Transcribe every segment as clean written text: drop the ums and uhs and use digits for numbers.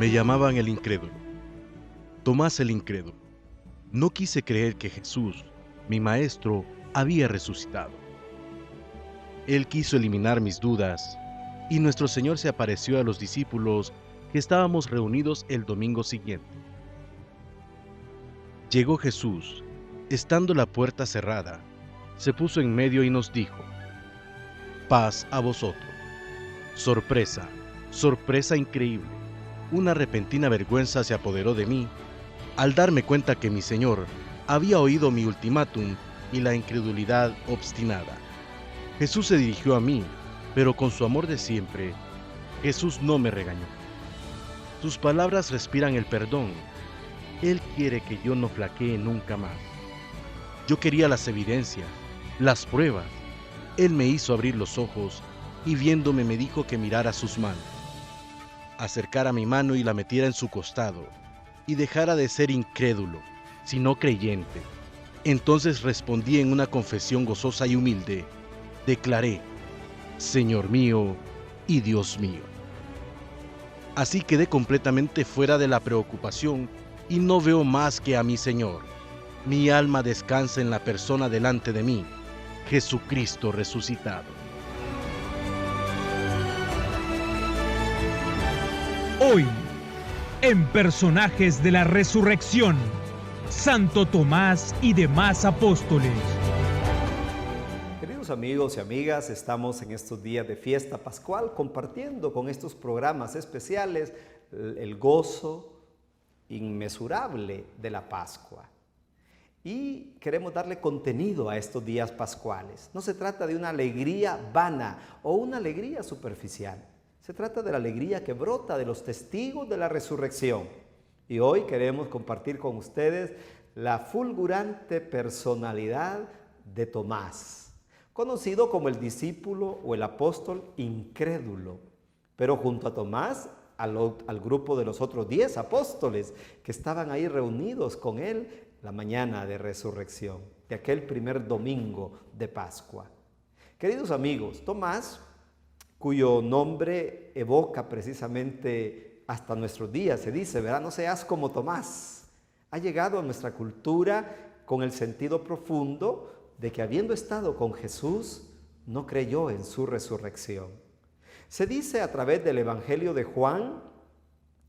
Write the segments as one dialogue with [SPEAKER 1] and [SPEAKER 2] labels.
[SPEAKER 1] Me llamaban el incrédulo, Tomás el incrédulo. No quise creer que Jesús, mi maestro, había resucitado. Él quiso eliminar mis dudas, y nuestro Señor se apareció a los discípulos que estábamos reunidos el domingo siguiente. Llegó Jesús, estando la puerta cerrada, se puso en medio y nos dijo: paz a vosotros. Sorpresa, sorpresa increíble. Una repentina vergüenza se apoderó de mí al darme cuenta que mi Señor había oído mi ultimátum y la incredulidad obstinada. Jesús se dirigió a mí, pero con su amor de siempre, Jesús no me regañó. Sus palabras respiran el perdón. Él quiere que yo no flaquee nunca más. Yo quería las evidencias, las pruebas. Él me hizo abrir los ojos y viéndome me dijo que mirara sus manos. Acercara mi mano y la metiera en su costado y dejara de ser incrédulo, sino creyente. Entonces respondí en una confesión gozosa y humilde. Declaré: Señor mío y Dios mío. Así quedé completamente fuera de la preocupación y no veo más que a mi Señor. Mi alma descansa en la persona delante de mí, Jesucristo resucitado.
[SPEAKER 2] Hoy, en Personajes de la Resurrección, Santo Tomás y demás apóstoles.
[SPEAKER 3] Queridos amigos y amigas, estamos en estos días de fiesta pascual compartiendo con estos programas especiales el gozo inmesurable de la Pascua. Y queremos darle contenido a estos días pascuales. No se trata de una alegría vana o una alegría superficial. Se trata de la alegría que brota de los testigos de la resurrección. Y hoy queremos compartir con ustedes la fulgurante personalidad de Tomás, conocido como el discípulo o el apóstol incrédulo. Pero junto a Tomás, al grupo de los otros 10 apóstoles que estaban ahí reunidos con él la mañana de resurrección, de aquel primer domingo de Pascua. Queridos amigos, Tomás, cuyo nombre evoca precisamente hasta nuestros días, se dice, ¿verdad? No seas como Tomás. Ha llegado a nuestra cultura con el sentido profundo de que habiendo estado con Jesús, no creyó en su resurrección. Se dice a través del Evangelio de Juan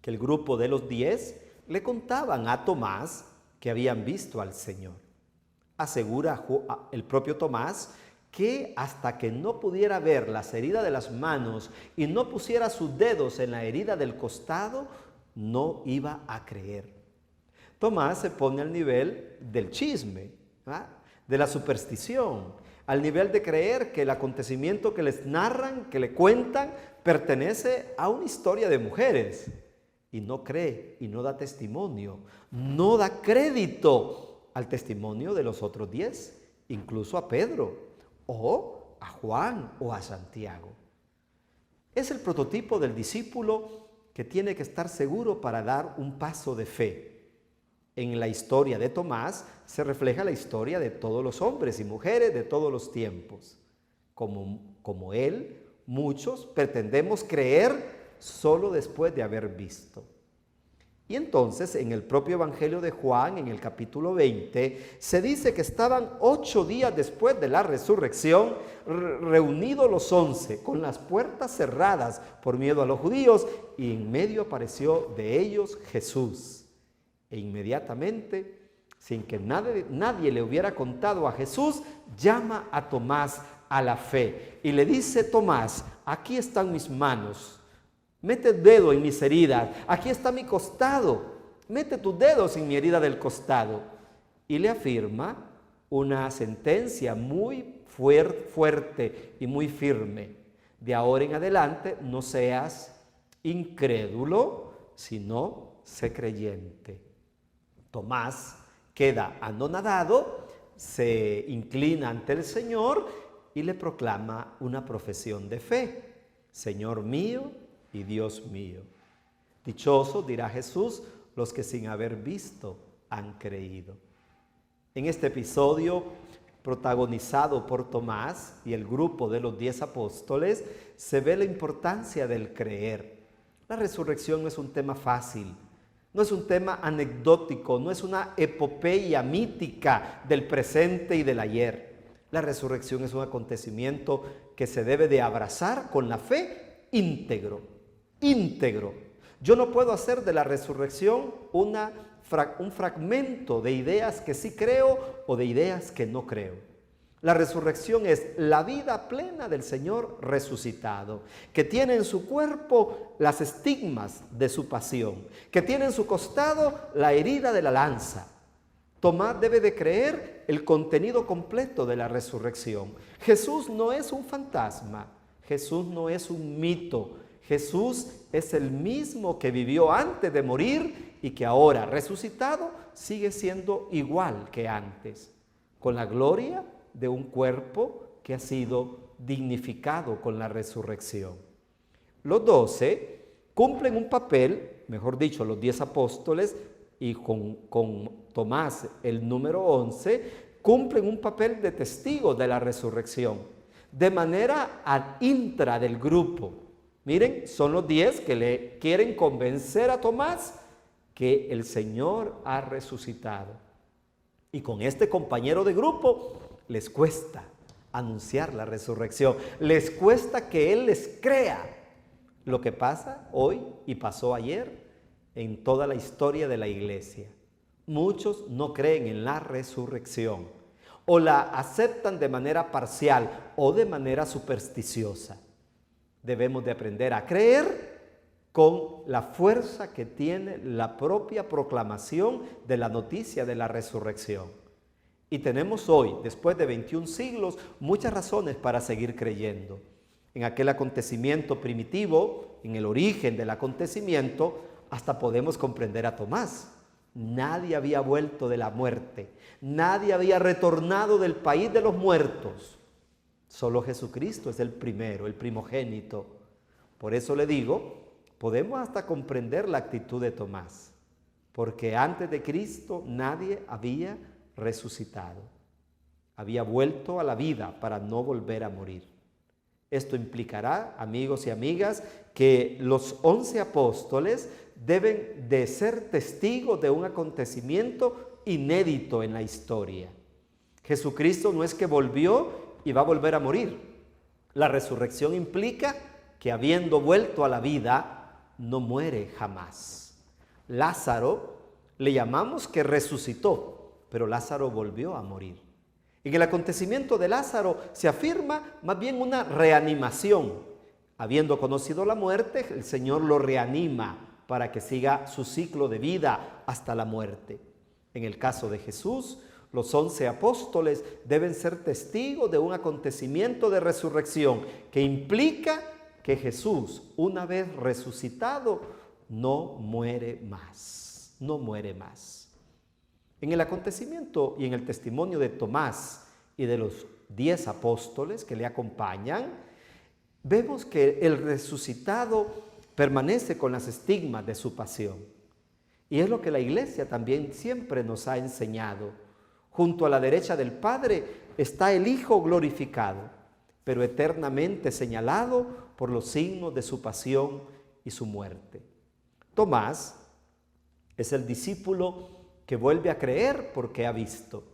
[SPEAKER 3] que el grupo de los 10 le contaban a Tomás que habían visto al Señor. Asegura el propio Tomás que hasta que no pudiera ver las heridas de las manos y no pusiera sus dedos en la herida del costado, no iba a creer. Tomás se pone al nivel del chisme, ¿verdad?, de la superstición, al nivel de creer que el acontecimiento que les narran, que le cuentan, pertenece a una historia de mujeres. Y no cree y no da testimonio, no da crédito al testimonio de los otros 10, incluso a Pedro, o a Juan, o a Santiago. Es el prototipo del discípulo que tiene que estar seguro para dar un paso de fe. En la historia de Tomás se refleja la historia de todos los hombres y mujeres de todos los tiempos. Como él, muchos pretendemos creer solo después de haber visto. Y entonces en el propio Evangelio de Juan, en el capítulo 20, se dice que estaban 8 días después de la resurrección reunidos los 11 con las puertas cerradas por miedo a los judíos, y en medio apareció de ellos Jesús. E inmediatamente, sin que nadie le hubiera contado a Jesús, llama a Tomás a la fe y le dice: Tomás, aquí están mis manos, mete el dedo en mis heridas, aquí está mi costado, mete tus dedos en mi herida del costado. Y le afirma una sentencia muy fuerte y muy firme: de ahora en adelante no seas incrédulo, sino sé creyente. Tomás queda anonadado, se inclina ante el Señor y le proclama una profesión de fe: Señor mío y Dios mío. Dichosos, dirá Jesús, los que sin haber visto han creído. En este episodio, protagonizado por Tomás y el grupo de los 10 apóstoles, se ve la importancia del creer. La resurrección no es un tema fácil, no es un tema anecdótico, no es una epopeya mítica del presente y del ayer. La resurrección es un acontecimiento que se debe de abrazar con la fe íntegro. Yo no puedo hacer de la resurrección un fragmento de ideas que sí creo o de ideas que no creo. La resurrección es la vida plena del Señor resucitado, que tiene en su cuerpo las estigmas de su pasión, que tiene en su costado la herida de la lanza. Tomás debe de creer el contenido completo de la resurrección. Jesús no es un fantasma, Jesús no es un mito, Jesús es el mismo que vivió antes de morir y que ahora resucitado sigue siendo igual que antes, con la gloria de un cuerpo que ha sido dignificado con la resurrección. Los 12 cumplen un papel, mejor dicho, los 10 apóstoles y con Tomás el número 11, cumplen un papel de testigos de la resurrección, de manera ad intra del grupo. Miren, son los 10 que le quieren convencer a Tomás que el Señor ha resucitado. Y con este compañero de grupo les cuesta anunciar la resurrección, les cuesta que Él les crea. Lo que pasa hoy y pasó ayer en toda la historia de la iglesia. Muchos no creen en la resurrección o la aceptan de manera parcial o de manera supersticiosa. Debemos de aprender a creer con la fuerza que tiene la propia proclamación de la noticia de la resurrección. Y tenemos hoy, después de 21 siglos, muchas razones para seguir creyendo. En aquel acontecimiento primitivo, en el origen del acontecimiento, hasta podemos comprender a Tomás. Nadie había vuelto de la muerte, nadie había retornado del país de los muertos. Solo Jesucristo es el primero, el primogénito. Por eso le digo, podemos hasta comprender la actitud de Tomás, porque antes de Cristo nadie había resucitado. Había vuelto a la vida para no volver a morir. Esto implicará, amigos y amigas, que los 11 apóstoles deben de ser testigos de un acontecimiento inédito en la historia. Jesucristo no es que volvió y va a volver a morir. La resurrección implica que habiendo vuelto a la vida, no muere jamás. Lázaro le llamamos que resucitó, pero Lázaro volvió a morir. En el acontecimiento de Lázaro se afirma más bien una reanimación. Habiendo conocido la muerte, el Señor lo reanima para que siga su ciclo de vida hasta la muerte. En el caso de Jesús, los 11 apóstoles deben ser testigos de un acontecimiento de resurrección que implica que Jesús, una vez resucitado, no muere más, no muere más. En el acontecimiento y en el testimonio de Tomás y de los 10 apóstoles que le acompañan, vemos que el resucitado permanece con las estigmas de su pasión. Y es lo que la iglesia también siempre nos ha enseñado. Junto a la derecha del Padre está el Hijo glorificado, pero eternamente señalado por los signos de su pasión y su muerte. Tomás es el discípulo que vuelve a creer porque ha visto,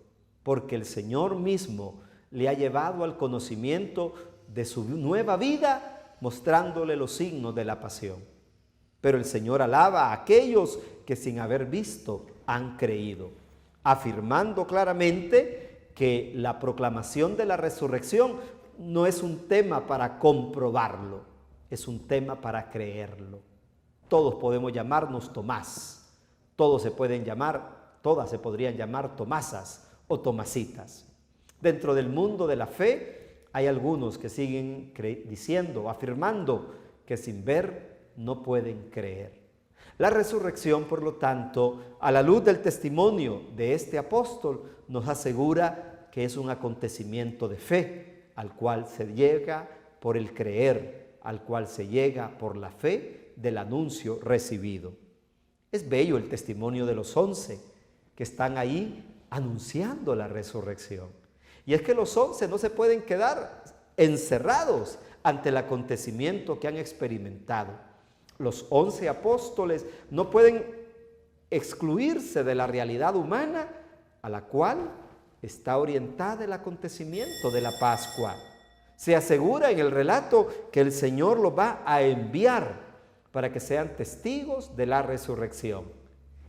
[SPEAKER 3] porque el Señor mismo le ha llevado al conocimiento de su nueva vida, mostrándole los signos de la pasión. Pero el Señor alaba a aquellos que sin haber visto han creído, afirmando claramente que la proclamación de la resurrección no es un tema para comprobarlo, es un tema para creerlo. Todos podemos llamarnos Tomás, todas se podrían llamar Tomasas o Tomasitas. Dentro del mundo de la fe hay algunos que siguen diciendo, afirmando que sin ver no pueden creer. La resurrección, por lo tanto, a la luz del testimonio de este apóstol, nos asegura que es un acontecimiento de fe, al cual se llega por el creer, al cual se llega por la fe del anuncio recibido. Es bello el testimonio de los 11 que están ahí anunciando la resurrección. Y es que los 11 no se pueden quedar encerrados ante el acontecimiento que han experimentado. Los 11 apóstoles no pueden excluirse de la realidad humana a la cual está orientada el acontecimiento de la Pascua. Se asegura en el relato que el Señor los va a enviar para que sean testigos de la resurrección.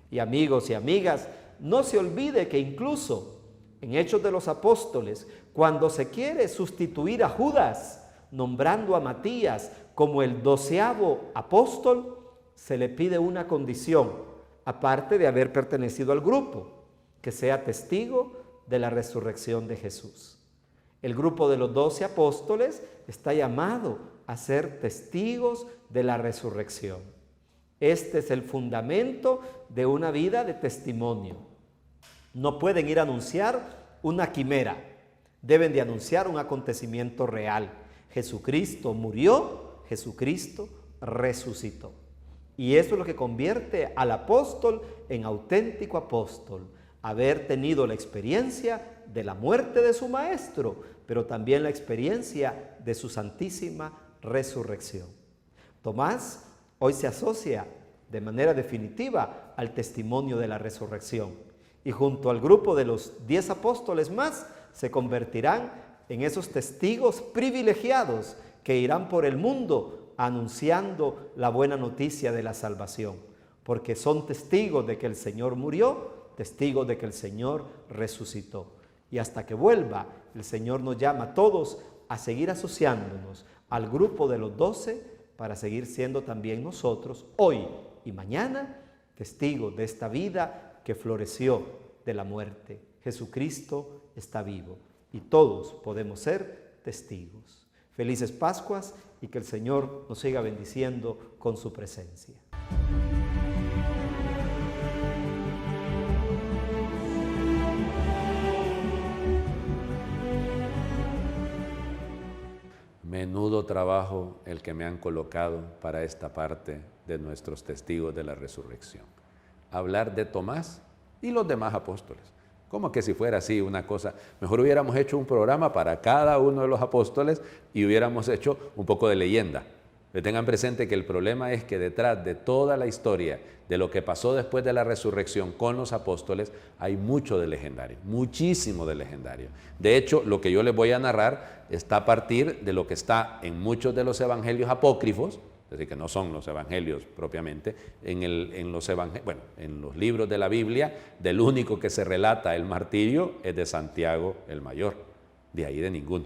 [SPEAKER 3] Y amigos y amigas, no se olvide que incluso en Hechos de los Apóstoles, cuando se quiere sustituir a Judas, nombrando a Matías como el 12º apóstol, se le pide una condición, aparte de haber pertenecido al grupo, que sea testigo de la resurrección de Jesús. El grupo de los 12 apóstoles está llamado a ser testigos de la resurrección. Este es el fundamento de una vida de testimonio. No pueden ir a anunciar una quimera, deben de anunciar un acontecimiento real. Jesucristo murió, Jesucristo resucitó. Y eso es lo que convierte al apóstol en auténtico apóstol, haber tenido la experiencia de la muerte de su maestro, pero también la experiencia de su santísima resurrección. Tomás hoy se asocia de manera definitiva al testimonio de la resurrección y junto al grupo de los 10 apóstoles más se convertirán en esos testigos privilegiados que irán por el mundo anunciando la buena noticia de la salvación, porque son testigos de que el Señor murió, testigos de que el Señor resucitó. Y hasta que vuelva, el Señor nos llama a todos a seguir asociándonos al grupo de los 12 para seguir siendo también nosotros, hoy y mañana, testigos de esta vida que floreció de la muerte. Jesucristo está vivo y todos podemos ser testigos. Felices Pascuas y que el Señor nos siga bendiciendo con su presencia.
[SPEAKER 4] Menudo trabajo el que me han colocado para esta parte de nuestros testigos de la resurrección. Hablar de Tomás y los demás apóstoles. Como que si fuera así una cosa, mejor hubiéramos hecho un programa para cada uno de los apóstoles y hubiéramos hecho un poco de leyenda. Pero tengan presente que el problema es que detrás de toda la historia de lo que pasó después de la resurrección con los apóstoles hay mucho de legendario, muchísimo de legendario. De hecho, lo que yo les voy a narrar está a partir de lo que está en muchos de los evangelios apócrifos, es decir, que no son los evangelios propiamente, en los libros de la Biblia, del único que se relata el martirio es de Santiago el Mayor, de ahí de ninguno,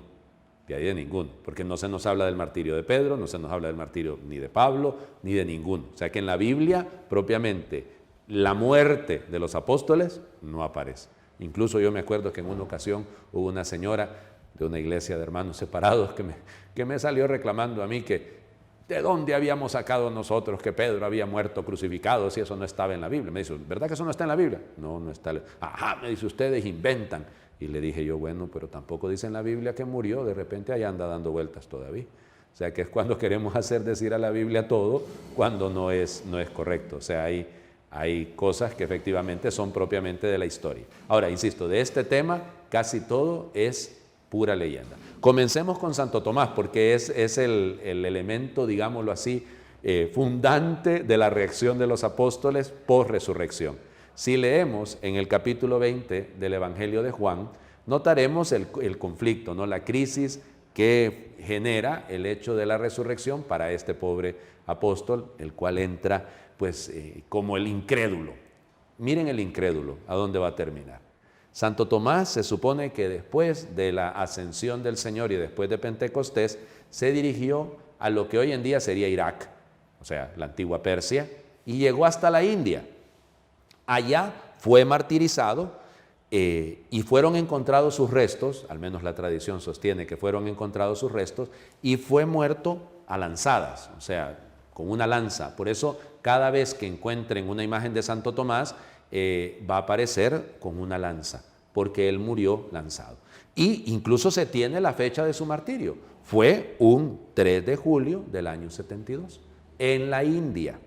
[SPEAKER 4] porque no se nos habla del martirio de Pedro, no se nos habla del martirio ni de Pablo, ni de ninguno. O sea que en la Biblia propiamente la muerte de los apóstoles no aparece. Incluso yo me acuerdo que en una ocasión hubo una señora de una iglesia de hermanos separados que me salió reclamando a mí que ¿de dónde habíamos sacado nosotros que Pedro había muerto crucificado si eso no estaba en la Biblia? Me dice, ¿verdad que eso no está en la Biblia? No, no está. Ajá, me dice, ustedes inventan. Y le dije yo, bueno, pero tampoco dice en la Biblia que murió, de repente ahí anda dando vueltas todavía. O sea que es cuando queremos hacer decir a la Biblia todo, cuando no es correcto. O sea, hay cosas que efectivamente son propiamente de la historia. Ahora, insisto, de este tema casi todo es pura leyenda. Comencemos con Santo Tomás, porque es el elemento, digámoslo así, fundante de la reacción de los apóstoles post resurrección. Si leemos en el capítulo 20 del Evangelio de Juan, notaremos el conflicto, ¿no? La crisis que genera el hecho de la resurrección para este pobre apóstol, el cual entra pues como el incrédulo. Miren el incrédulo, ¿a dónde va a terminar? Santo Tomás se supone que después de la ascensión del Señor y después de Pentecostés, se dirigió a lo que hoy en día sería Irak, o sea, la antigua Persia, y llegó hasta la India. Allá fue martirizado y fueron encontrados sus restos, al menos la tradición sostiene que fueron encontrados sus restos, y fue muerto a lanzadas, o sea, con una lanza. Por eso, cada vez que encuentren una imagen de Santo Tomás, va a aparecer con una lanza, porque él murió lanzado. Y incluso se tiene la fecha de su martirio. Fue un 3 de julio del año 72, en la India.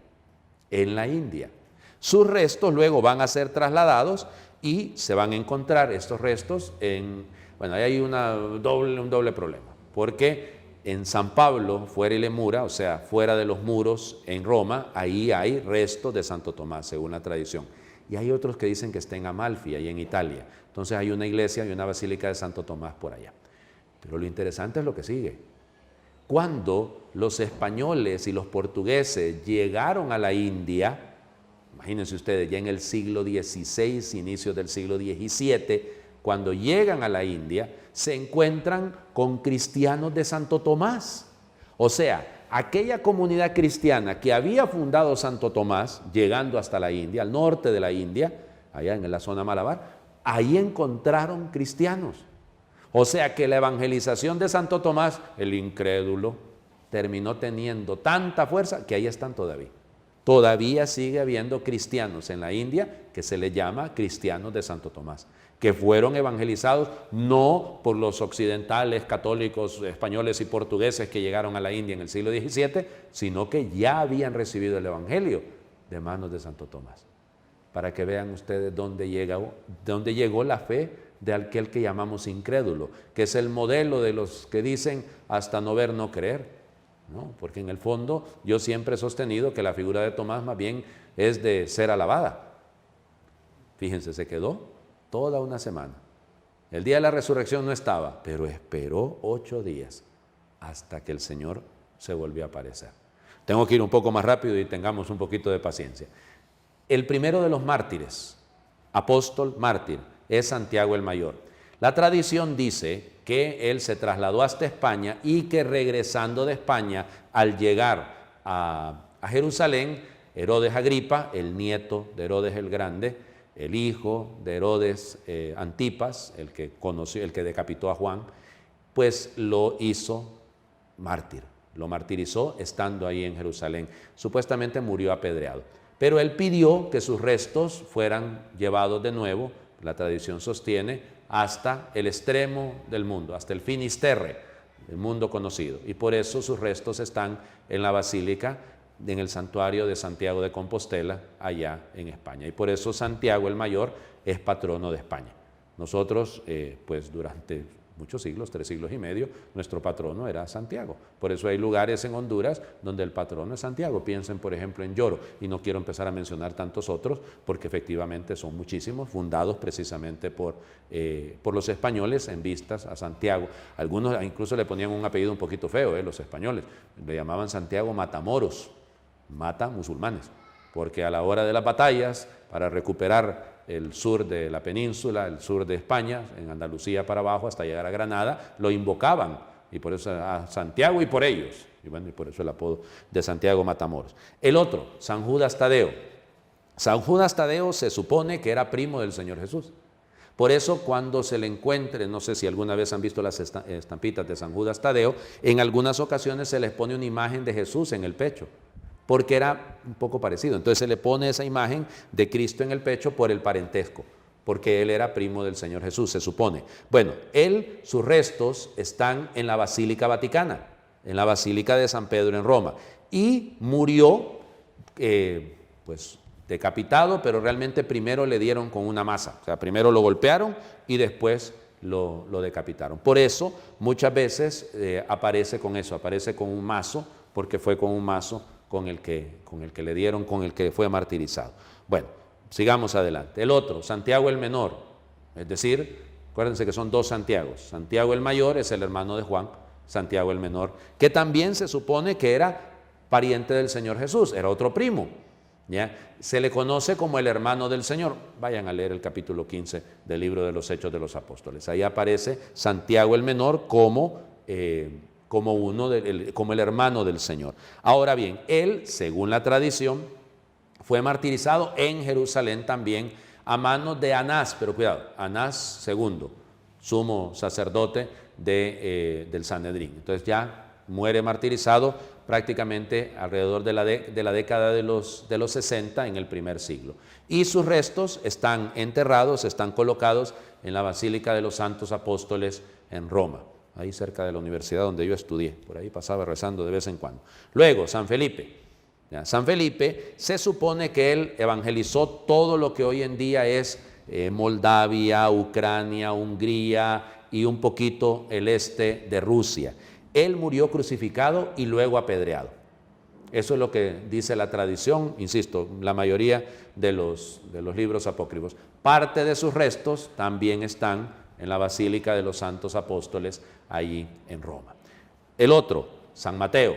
[SPEAKER 4] Sus restos luego van a ser trasladados y se van a encontrar estos restos hay un doble problema, porque en San Pablo, fuera y Lemura, o sea, fuera de los muros en Roma, ahí hay restos de Santo Tomás, según la tradición. Y hay otros que dicen que está en Amalfi, ahí en Italia. Entonces hay una iglesia y una basílica de Santo Tomás por allá. Pero lo interesante es lo que sigue. Cuando los españoles y los portugueses llegaron a la India, imagínense ustedes, ya en el siglo XVI, inicios del siglo XVII, cuando llegan a la India, se encuentran con cristianos de Santo Tomás. O sea, aquella comunidad cristiana que había fundado Santo Tomás, llegando hasta la India, al norte de la India, allá en la zona Malabar, ahí encontraron cristianos. O sea que la evangelización de Santo Tomás, el incrédulo, terminó teniendo tanta fuerza que ahí están todavía. Todavía sigue habiendo cristianos en la India que se les llama cristianos de Santo Tomás, que fueron evangelizados no por los occidentales, católicos, españoles y portugueses que llegaron a la India en el siglo XVII, sino que ya habían recibido el evangelio de manos de Santo Tomás. Para que vean ustedes dónde llegó la fe de aquel que llamamos incrédulo, que es el modelo de los que dicen hasta no ver, no creer. ¿No? Porque en el fondo yo siempre he sostenido que la figura de Tomás más bien es de ser alabada. Fíjense, se quedó toda una semana. El día de la resurrección no estaba, pero esperó 8 días hasta que el Señor se volvió a aparecer. Tengo que ir un poco más rápido y tengamos un poquito de paciencia. El primero de los mártires, apóstol mártir, es Santiago el Mayor. La tradición dice que él se trasladó hasta España y que regresando de España, al llegar a Jerusalén, Herodes Agripa, el nieto de Herodes el Grande, el hijo de Herodes Antipas, el que decapitó a Juan, pues lo hizo mártir, lo martirizó estando ahí en Jerusalén. Supuestamente murió apedreado, pero él pidió que sus restos fueran llevados de nuevo, la tradición sostiene, hasta el extremo del mundo, hasta el Finisterre, el mundo conocido. Y por eso sus restos están en la basílica, en el santuario de Santiago de Compostela, allá en España. Y por eso Santiago el Mayor es patrono de España. Nosotros, pues durante muchos siglos, 3 siglos y medio, nuestro patrono era Santiago. Por eso hay lugares en Honduras donde el patrono es Santiago. Piensen, por ejemplo, en Lloro, y no quiero empezar a mencionar tantos otros, porque efectivamente son muchísimos, fundados precisamente por los españoles en vistas a Santiago. Algunos incluso le ponían un apellido un poquito feo, los españoles, le llamaban Santiago Matamoros, mata musulmanes, porque a la hora de las batallas, para recuperar el sur de la península, el sur de España, en Andalucía para abajo hasta llegar a Granada, lo invocaban, y por eso a Santiago y por ellos, y bueno, y por eso el apodo de Santiago Matamoros. El otro, San Judas Tadeo. San Judas Tadeo se supone que era primo del Señor Jesús. Por eso cuando se le encuentre, no sé si alguna vez han visto las estampitas de San Judas Tadeo, en algunas ocasiones se les pone una imagen de Jesús en el pecho, porque era un poco parecido. Entonces se le pone esa imagen de Cristo en el pecho por el parentesco, porque él era primo del Señor Jesús, se supone. Bueno, sus restos están en la Basílica Vaticana, en la Basílica de San Pedro en Roma, y murió, pues decapitado, pero realmente primero le dieron con una maza, o sea, primero lo golpearon y después lo decapitaron. Por eso muchas veces aparece con eso, aparece con un mazo, porque fue con un mazo con el que le dieron, con el que fue martirizado. Bueno, sigamos adelante. El otro, Santiago el Menor, es decir, acuérdense que son 2 Santiagos. Santiago el Mayor es el hermano de Juan, Santiago el Menor, que también se supone que era pariente del Señor Jesús, era otro primo, ¿ya? Se le conoce como el hermano del Señor. Vayan a leer el capítulo 15 del libro de los Hechos de los Apóstoles. Ahí aparece Santiago el Menor como el hermano del Señor. Ahora bien, él, según la tradición, fue martirizado en Jerusalén también a manos de Anás, pero cuidado, Anás II, sumo sacerdote del Sanedrín. Entonces ya muere martirizado prácticamente alrededor de la década de los 60 en el primer siglo. Y sus restos están enterrados, están colocados en la Basílica de los Santos Apóstoles en Roma, ahí cerca de la universidad donde yo estudié, por ahí pasaba rezando de vez en cuando. Luego, San Felipe. ¿Ya? San Felipe se supone que él evangelizó todo lo que hoy en día es Moldavia, Ucrania, Hungría y un poquito el este de Rusia. Él murió crucificado y luego apedreado. Eso es lo que dice la tradición, insisto, la mayoría de los libros apócrifos. Parte de sus restos también están en la Basílica de los Santos Apóstoles, allí en Roma. El otro, San Mateo.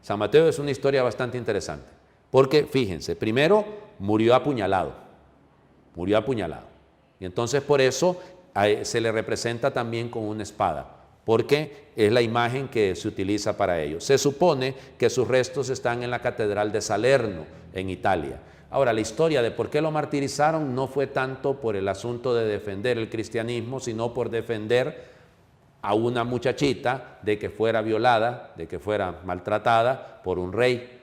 [SPEAKER 4] San Mateo es una historia bastante interesante, porque fíjense, primero murió apuñalado, y entonces por eso se le representa también con una espada, porque es la imagen que se utiliza para ello. Se supone que sus restos están en la Catedral de Salerno, en Italia. Ahora, la historia de por qué lo martirizaron no fue tanto por el asunto de defender el cristianismo, sino por defender a una muchachita de que fuera violada, de que fuera maltratada por un rey,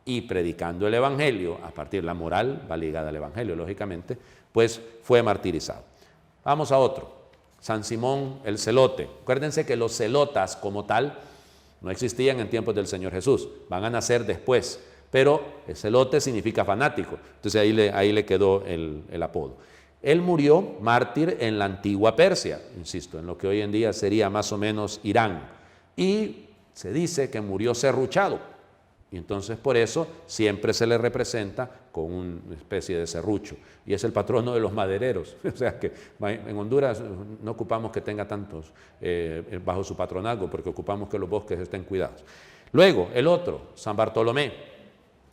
[SPEAKER 4] y predicando el Evangelio, a partir de la moral, va ligada al Evangelio, lógicamente, pues fue martirizado. Vamos a otro. San Simón el Celote. Acuérdense que los celotas como tal no existían en tiempos del Señor Jesús, van a nacer después, pero el celote significa fanático, entonces ahí le quedó el apodo. Él murió mártir en la antigua Persia, insisto, en lo que hoy en día sería más o menos Irán, y se dice que murió serruchado. Y entonces por eso siempre se le representa con una especie de serrucho. Y es el patrono de los madereros. O sea que en Honduras no ocupamos que tenga tantos bajo su patronazgo, porque ocupamos que los bosques estén cuidados. Luego, el otro, San Bartolomé.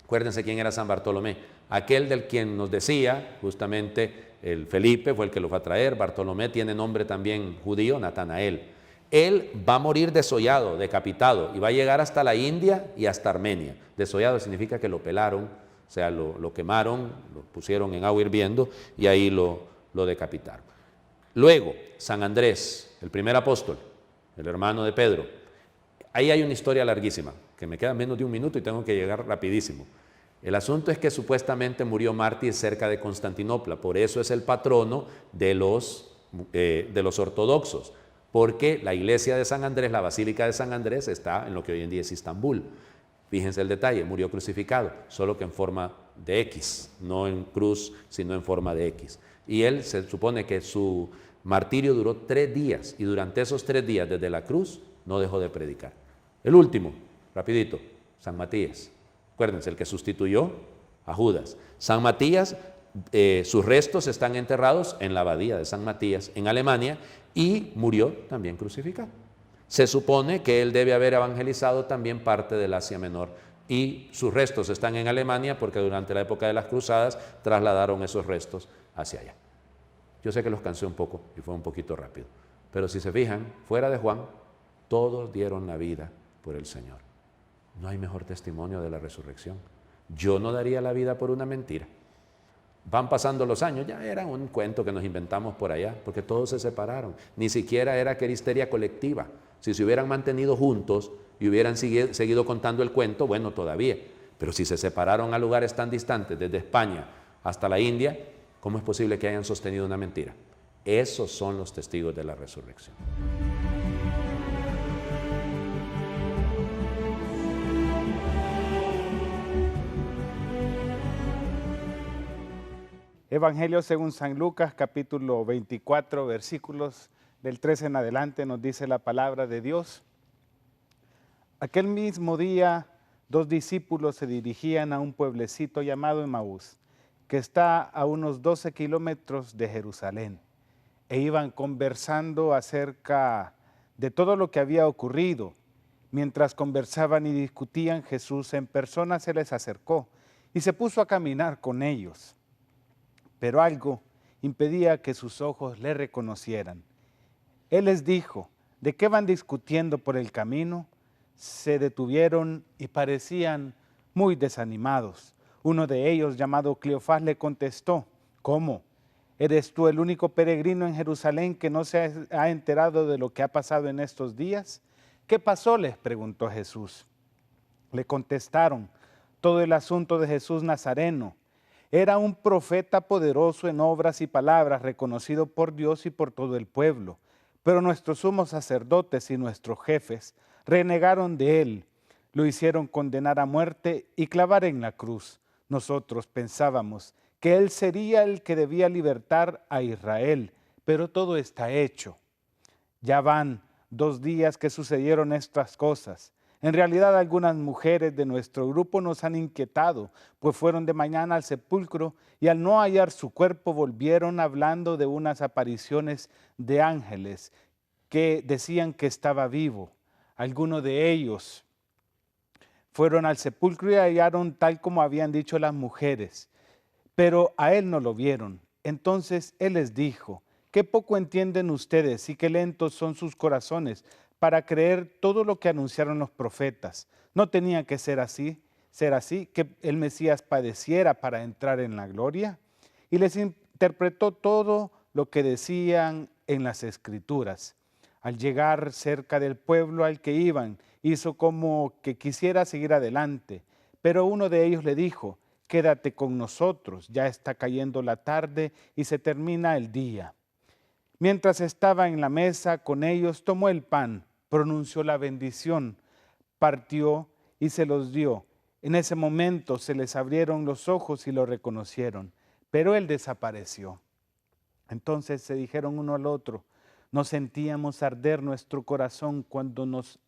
[SPEAKER 4] Acuérdense quién era San Bartolomé. Aquel del quien nos decía, justamente el Felipe fue el que lo fue a traer. Bartolomé tiene nombre también judío, Natanael. Él va a morir desollado, decapitado, y va a llegar hasta la India y hasta Armenia. Desollado significa que lo pelaron, o sea, lo quemaron, lo pusieron en agua hirviendo y ahí lo decapitaron. Luego, San Andrés, el primer apóstol, el hermano de Pedro. Ahí hay una historia larguísima, que me queda menos de un minuto y tengo que llegar rapidísimo. El asunto es que supuestamente murió mártir cerca de Constantinopla, por eso es el patrono de los ortodoxos, porque la iglesia de San Andrés, la Basílica de San Andrés, está en lo que hoy en día es Istambul. Fíjense el detalle, murió crucificado, solo que en forma de X, no en cruz, sino en forma de X. Y él se supone que su martirio duró 3 días, y durante esos 3 días, desde la cruz, no dejó de predicar. El último, rapidito, San Matías. Acuérdense, el que sustituyó a Judas. San Matías, sus restos están enterrados en la abadía de San Matías, en Alemania, y murió también crucificado. Se supone que él debe haber evangelizado también parte del Asia Menor, y sus restos están en Alemania porque durante la época de las cruzadas trasladaron esos restos hacia allá. Yo sé que los cansé un poco y fue un poquito rápido, pero si se fijan, fuera de Juan, todos dieron la vida por el Señor. No hay mejor testimonio de la resurrección. Yo no daría la vida por una mentira. Van pasando los años, ya era un cuento que nos inventamos por allá, porque todos se separaron. Ni siquiera era que era histeria colectiva. Si se hubieran mantenido juntos y hubieran seguido contando el cuento, bueno, todavía. Pero si se separaron a lugares tan distantes, desde España hasta la India, ¿cómo es posible que hayan sostenido una mentira? Esos son los testigos de la resurrección.
[SPEAKER 5] Evangelio según San Lucas, capítulo 24, versículos del 13 en adelante, nos dice la palabra de Dios. Aquel mismo día, 2 discípulos se dirigían a un pueblecito llamado Emaús, que está a unos 12 kilómetros de Jerusalén, e iban conversando acerca de todo lo que había ocurrido. Mientras conversaban y discutían, Jesús en persona se les acercó y se puso a caminar con ellos. Pero algo impedía que sus ojos le reconocieran. Él les dijo, ¿de qué van discutiendo por el camino? Se detuvieron y parecían muy desanimados. Uno de ellos, llamado Cleofás, le contestó, ¿cómo? ¿Eres tú el único peregrino en Jerusalén que no se ha enterado de lo que ha pasado en estos días? ¿Qué pasó?, les preguntó Jesús. Le contestaron, todo el asunto de Jesús Nazareno. Era un profeta poderoso en obras y palabras, reconocido por Dios y por todo el pueblo. Pero nuestros sumos sacerdotes y nuestros jefes renegaron de él, lo hicieron condenar a muerte y clavar en la cruz. Nosotros pensábamos que él sería el que debía libertar a Israel, pero todo está hecho. Ya van 2 días que sucedieron estas cosas. En realidad algunas mujeres de nuestro grupo nos han inquietado, pues fueron de mañana al sepulcro y al no hallar su cuerpo volvieron hablando de unas apariciones de ángeles que decían que estaba vivo. Algunos de ellos fueron al sepulcro y hallaron tal como habían dicho las mujeres, pero a él no lo vieron. Entonces él les dijo: qué poco entienden ustedes y qué lentos son sus corazones para creer todo lo que anunciaron los profetas. ¿No tenía que ser así, que el Mesías padeciera para entrar en la gloria? Y les interpretó todo lo que decían en las Escrituras. Al llegar cerca del pueblo al que iban, hizo como que quisiera seguir adelante, pero uno de ellos le dijo: quédate con nosotros, ya está cayendo la tarde y se termina el día. Mientras estaba en la mesa con ellos, tomó el pan, pronunció la bendición, partió y se los dio. En ese momento se les abrieron los ojos y lo reconocieron, pero él desapareció. Entonces se dijeron uno al otro: ¿no sentíamos arder nuestro corazón cuando nos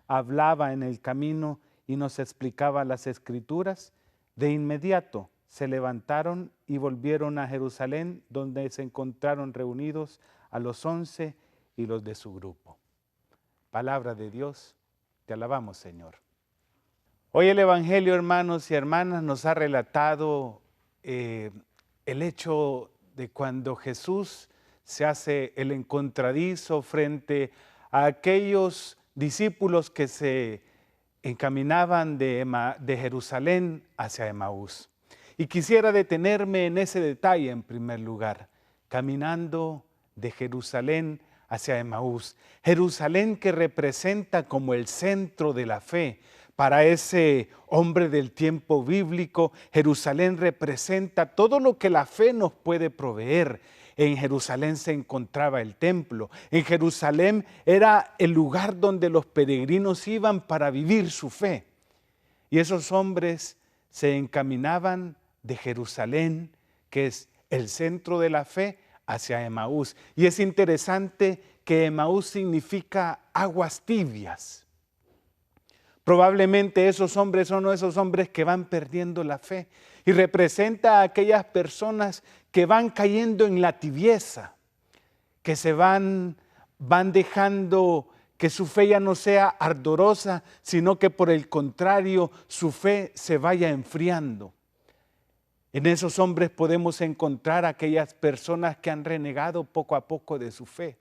[SPEAKER 5] hablaba en el camino y nos explicaba las Escrituras? De inmediato se levantaron y volvieron a Jerusalén, donde se encontraron reunidos a los 11 y los de su grupo. Palabra de Dios, te alabamos, Señor. Hoy el Evangelio, hermanos y hermanas, nos ha relatado el hecho de cuando Jesús se hace el encontradizo frente a aquellos discípulos que se encaminaban de Jerusalén hacia Emaús. Y quisiera detenerme en ese detalle en primer lugar, caminando de Jerusalén hacia Emaús. Jerusalén que representa como el centro de la fe. Para ese hombre del tiempo bíblico, Jerusalén representa todo lo que la fe nos puede proveer. En Jerusalén se encontraba el templo. En Jerusalén era el lugar donde los peregrinos iban para vivir su fe. Y esos hombres se encaminaban de Jerusalén, que es el centro de la fe, hacia Emaús. Y es interesante que Emaús significa aguas tibias. Probablemente esos hombres son esos hombres que van perdiendo la fe y representa a aquellas personas que van cayendo en la tibieza, que se van dejando que su fe ya no sea ardorosa, sino que por el contrario su fe se vaya enfriando. En esos hombres podemos encontrar a aquellas personas que han renegado poco a poco de su fe.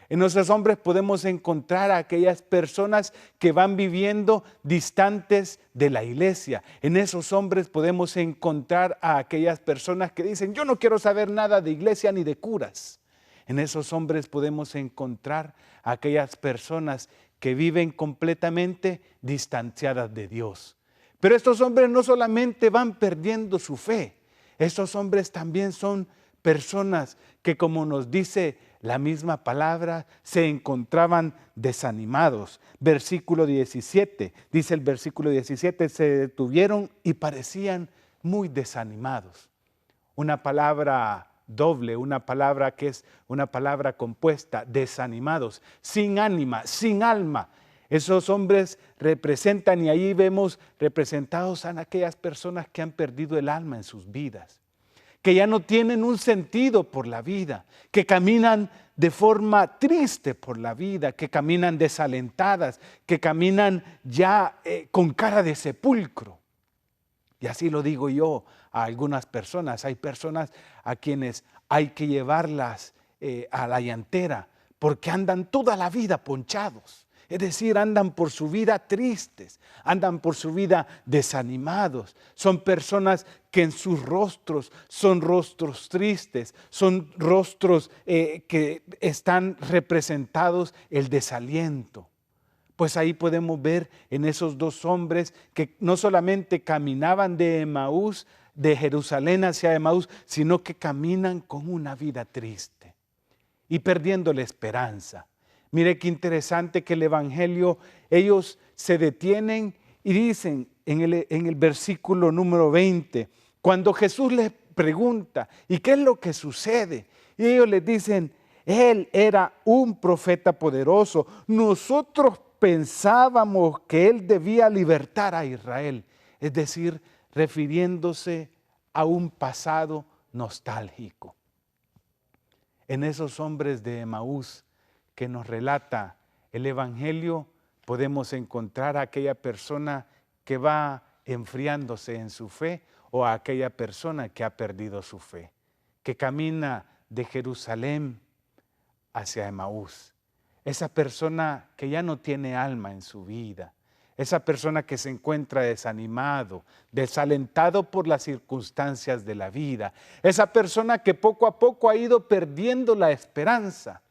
[SPEAKER 5] En esos hombres podemos encontrar a aquellas personas que van viviendo distantes de la iglesia. En esos hombres podemos encontrar a aquellas personas que dicen: yo no quiero saber nada de iglesia ni de curas. En esos hombres podemos encontrar a aquellas personas que viven completamente distanciadas de Dios. Pero estos hombres no solamente van perdiendo su fe, estos hombres también son personas que, como nos dice la misma palabra, se encontraban desanimados. Versículo 17, dice el versículo 17, se detuvieron y parecían muy desanimados. Una palabra doble, una palabra que es una palabra compuesta, desanimados, sin ánima, sin alma. Esos hombres representan, y ahí vemos representados a aquellas personas que han perdido el alma en sus vidas, que ya no tienen un sentido por la vida, que caminan de forma triste por la vida, que caminan desalentadas, que caminan ya con cara de sepulcro. Y así lo digo yo a algunas personas. Hay personas a quienes hay que llevarlas a la llantera porque andan toda la vida ponchados. Es decir, andan por su vida tristes, andan por su vida desanimados. Son personas que en sus rostros son rostros tristes, son rostros que están representados el desaliento. Pues ahí podemos ver en esos dos hombres que no solamente caminaban de Emaús, de Jerusalén hacia Emaús, sino que caminan con una vida triste y perdiendo la esperanza. Mire qué interesante que el Evangelio, ellos se detienen y dicen en el versículo número 20, cuando Jesús les pregunta, ¿y qué es lo que sucede? Y ellos les dicen, Él era un profeta poderoso. Nosotros pensábamos que él debía libertar a Israel, es decir, refiriéndose a un pasado nostálgico. En esos hombres de Emaús que nos relata el Evangelio, podemos encontrar a aquella persona que va enfriándose en su fe o a aquella persona que ha perdido su fe, que camina de Jerusalén hacia Emaús. Esa persona que ya no tiene alma en su vida, esa persona que se encuentra desanimado, desalentado por las circunstancias de la vida, esa persona que poco a poco ha ido perdiendo la esperanza,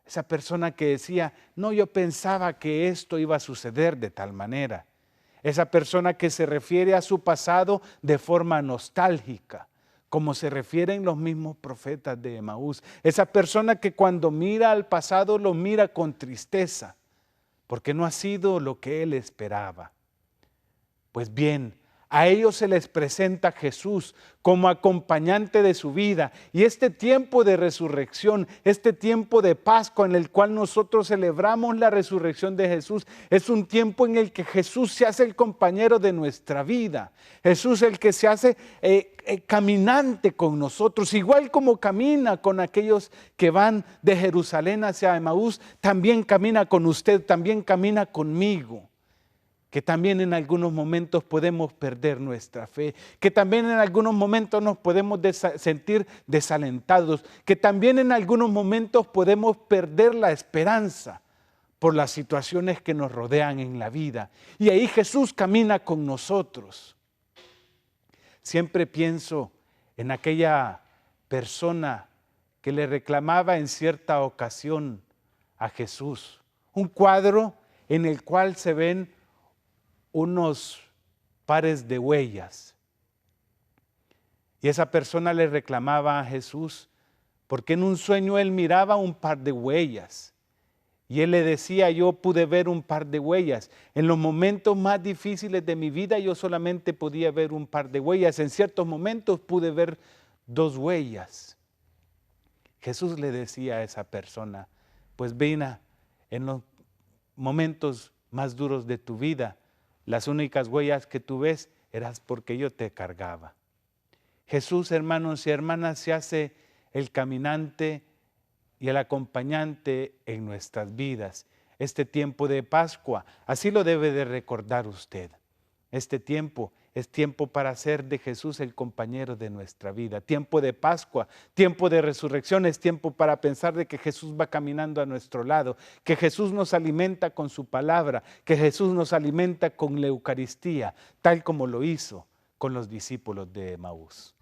[SPEAKER 5] esa persona que decía, no, yo pensaba que esto iba a suceder de tal manera, esa persona que se refiere a su pasado de forma nostálgica, como se refieren los mismos profetas de Emaús, esa persona que cuando mira al pasado lo mira con tristeza, porque no ha sido lo que él esperaba. Pues bien, a ellos se les presenta Jesús como acompañante de su vida, y este tiempo de resurrección, este tiempo de Pascua en el cual nosotros celebramos la resurrección de Jesús, es un tiempo en el que Jesús se hace el compañero de nuestra vida. Jesús el que se hace caminante con nosotros, igual como camina con aquellos que van de Jerusalén hacia Emaús, también camina con usted, también camina conmigo. Que también en algunos momentos podemos perder nuestra fe, que también en algunos momentos nos podemos sentir desalentados, que también en algunos momentos podemos perder la esperanza por las situaciones que nos rodean en la vida. Y ahí Jesús camina con nosotros. Siempre pienso en aquella persona que le reclamaba en cierta ocasión a Jesús, un cuadro en el cual se ven unos pares de huellas. Y esa persona le reclamaba a Jesús porque en un sueño él miraba un par de huellas. Y él le decía, yo pude ver un par de huellas. En los momentos más difíciles de mi vida yo solamente podía ver un par de huellas. En ciertos momentos pude ver 2 huellas. Jesús le decía a esa persona, pues Vina, en los momentos más duros de tu vida, las únicas huellas que tú ves eras porque yo te cargaba. Jesús, hermanos y hermanas, se hace el caminante y el acompañante en nuestras vidas. Este tiempo de Pascua, así lo debe de recordar usted. Este tiempo es tiempo para hacer de Jesús el compañero de nuestra vida. Tiempo de Pascua, tiempo de resurrección, es tiempo para pensar de que Jesús va caminando a nuestro lado, que Jesús nos alimenta con su palabra, que Jesús nos alimenta con la Eucaristía, tal como lo hizo con los discípulos de Emaús.